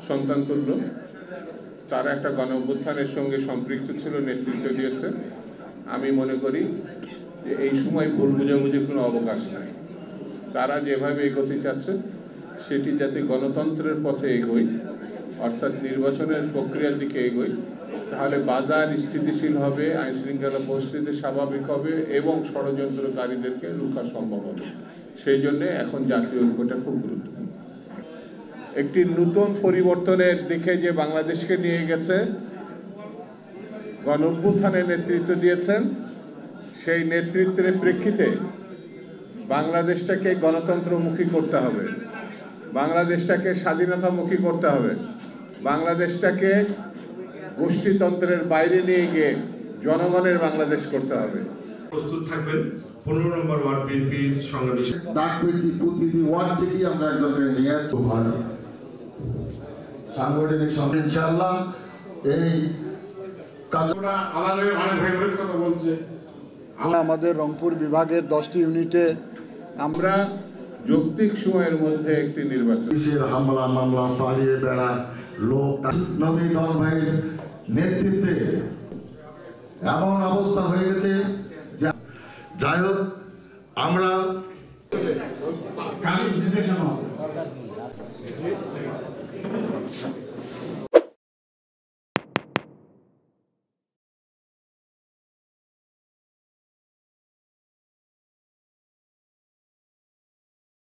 সন্তানতুল্য। তারা একটা গণ অভ্যুত্থানের সঙ্গে সম্পৃক্ত ছিল, নেতৃত্ব দিয়েছে। আমি মনে করি যে এই সময় ভুল বোঝাবুঝির কোনো অবকাশ নাই। তারা যেভাবে এগোতে চাচ্ছে সেটি যাতে গণতন্ত্রের পথে এগোয়, অর্থাৎ নির্বাচনের প্রক্রিয়ার দিকে এগোয়, তাহলে বাজার স্থিতিশীল হবে, আইনশৃঙ্খলা পরিস্থিতি স্বাভাবিক হবে এবং ষড়যন্ত্রকারীদেরকে রুখা সম্ভব হবে। সেই জন্যে এখন জাতীয় ঐক্যটা খুব গুরুত্বপূর্ণ। একটি নতুন পরিবর্তনের দিকে যে বাংলাদেশকে নিয়ে গেছে, গণ অভ্যুত্থানের নেতৃত্ব দিয়েছেন, সেই নেতৃত্বের প্রেক্ষিতে বাংলাদেশটাকে গণতন্ত্রমুখী করতে হবে, বাংলাদেশটাকে স্বাধীনতামুখী করতে হবে, বাংলাদেশটাকে গোষ্ঠীতন্ত্রের বাইরে নিয়ে গিয়ে জনগণের বাংলাদেশ করতে হবে। প্রস্তুত থাকবেন 15 নম্বর ওয়ার্ড বিএনপির সংগঠন ডাক পেয়েছি, প্রতিটি ওয়ার্ড থেকেই আমরা একজনকে নিয়ে আসছি। সাংগঠনিক সঙ্গে ইনশাআল্লাহ এই কাজটা আমাদের অনেক ভাইয়ের কথা বলছে। আমাদের রংপুর বিভাগের 10টি ইউনিটে আমরা যৌক্তিক সময়ের মধ্যে একটি নির্বাচন, হামলা মামলা পালিয়ে বেড়া লোক নবী ডন ভাইয়ের নেতৃত্বে এমন অবস্থা হয়ে গেছে। যাই হোক, আমরা